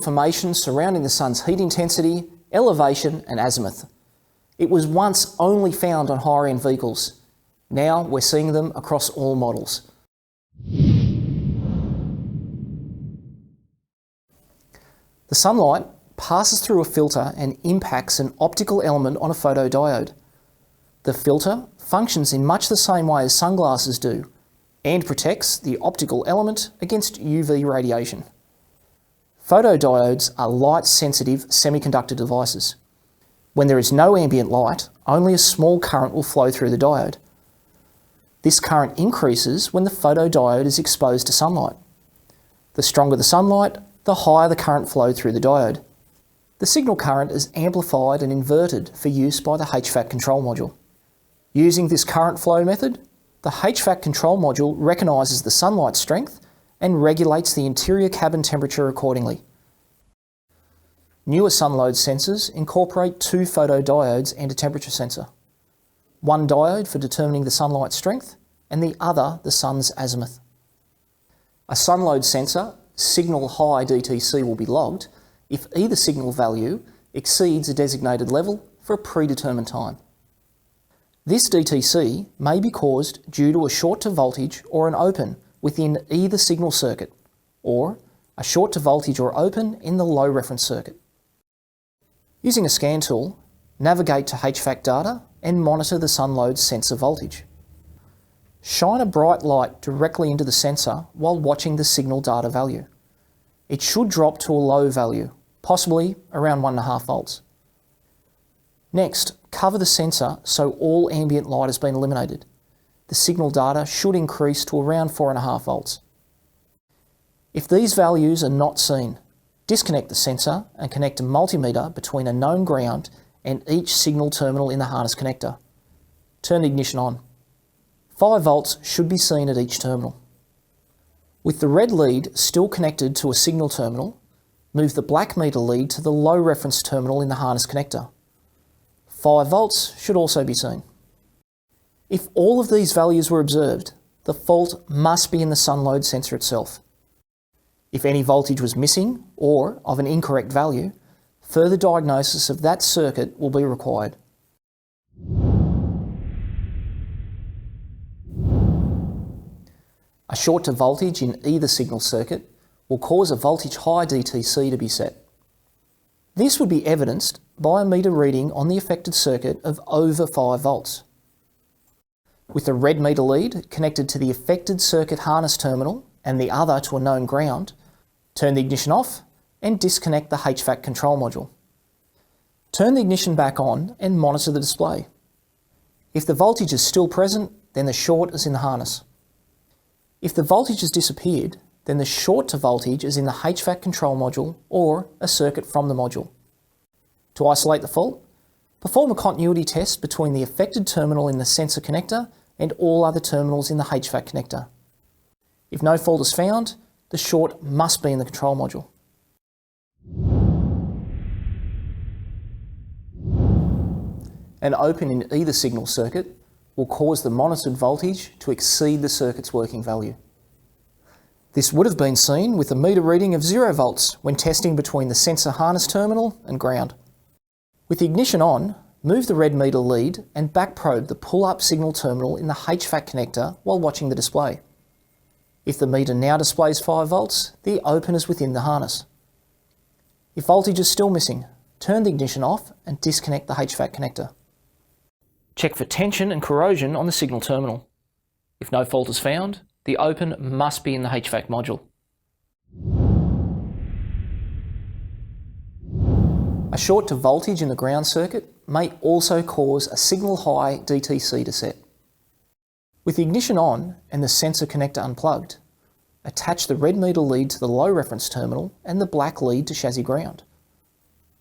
Information surrounding the sun's heat intensity, elevation and azimuth. It was once only found on higher-end vehicles. Now we're seeing them across all models. The sunlight passes through a filter and impacts an optical element on a photodiode. The filter functions in much the same way as sunglasses do and protects the optical element against UV radiation. Photodiodes are light-sensitive semiconductor devices. When there is no ambient light, only a small current will flow through the diode. This current increases when the photodiode is exposed to sunlight. The stronger the sunlight, the higher the current flow through the diode. The signal current is amplified and inverted for use by the HVAC control module. Using this current flow method, the HVAC control module recognises the sunlight strength and regulates the interior cabin temperature accordingly. Newer Sunload sensors incorporate 2 photodiodes and a temperature sensor. One diode for determining the sunlight strength and the other the sun's azimuth. A Sunload sensor signal high DTC will be logged if either signal value exceeds a designated level for a predetermined time. This DTC may be caused due to a short to voltage or an open within either signal circuit, or a short to voltage or open in the low reference circuit. Using a scan tool, navigate to HVAC data and monitor the Sunload sensor voltage. Shine a bright light directly into the sensor while watching the signal data value. It should drop to a low value, possibly around 1.5 volts. Next, cover the sensor so all ambient light has been eliminated. The signal data should increase to around 4.5 volts. If these values are not seen, disconnect the sensor and connect a multimeter between a known ground and each signal terminal in the harness connector. Turn the ignition on. 5 volts should be seen at each terminal. With the red lead still connected to a signal terminal, move the black meter lead to the low reference terminal in the harness connector. 5 volts should also be seen. If all of these values were observed, the fault must be in the Sunload sensor itself. If any voltage was missing or of an incorrect value, further diagnosis of that circuit will be required. A short to voltage in either signal circuit will cause a voltage high DTC to be set. This would be evidenced by a meter reading on the affected circuit of over 5 volts. With the red meter lead connected to the affected circuit harness terminal and the other to a known ground, turn the ignition off and disconnect the HVAC control module. Turn the ignition back on and monitor the display. If the voltage is still present, then the short is in the harness. If the voltage has disappeared, then the short to voltage is in the HVAC control module or a circuit from the module. To isolate the fault, perform a continuity test between the affected terminal in the sensor connector and all other terminals in the HVAC connector. If no fault is found, the short must be in the control module. An open in either signal circuit will cause the monitored voltage to exceed the circuit's working value. This would have been seen with a meter reading of 0 volts when testing between the sensor harness terminal and ground. With the ignition on, move the red meter lead and back probe the pull-up signal terminal in the HVAC connector while watching the display. If the meter now displays 5 volts, the open is within the harness. If voltage is still missing, turn the ignition off and disconnect the HVAC connector. Check for tension and corrosion on the signal terminal. If no fault is found, the open must be in the HVAC module. A short to voltage in the ground circuit may also cause a signal high DTC to set. With the ignition on and the sensor connector unplugged, attach the red meter lead to the low reference terminal and the black lead to chassis ground.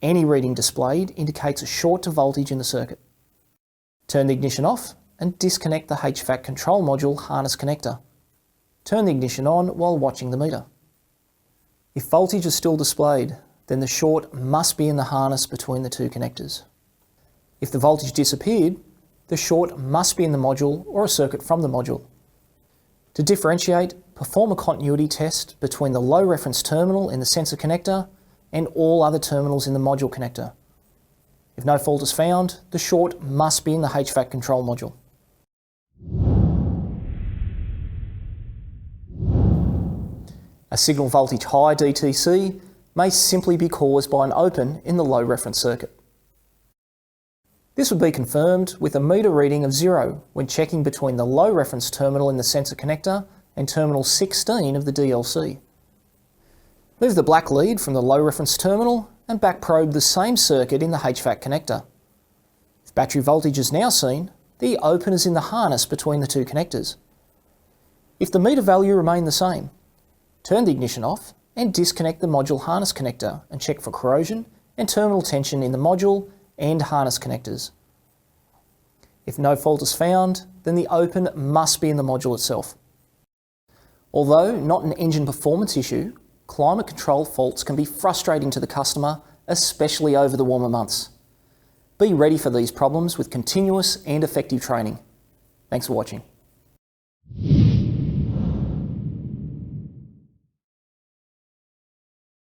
Any reading displayed indicates a short to voltage in the circuit. Turn the ignition off and disconnect the HVAC control module harness connector. Turn the ignition on while watching the meter. If voltage is still displayed, then the short must be in the harness between the two connectors. If the voltage disappeared, the short must be in the module or a circuit from the module. To differentiate, perform a continuity test between the low reference terminal in the sensor connector and all other terminals in the module connector. If no fault is found, the short must be in the HVAC control module. A signal voltage high DTC may simply be caused by an open in the low reference circuit. This would be confirmed with a meter reading of 0 when checking between the low reference terminal in the sensor connector and terminal 16 of the DLC. Move the black lead from the low reference terminal and back probe the same circuit in the HVAC connector. If battery voltage is now seen, the open is in the harness between the two connectors. If the meter value remained the same, turn the ignition off and disconnect the module harness connector and check for corrosion and terminal tension in the module and harness connectors. If no fault is found, then the open must be in the module itself. Although not an engine performance issue, climate control faults can be frustrating to the customer, especially over the warmer months. Be ready for these problems with continuous and effective training. Thanks for watching.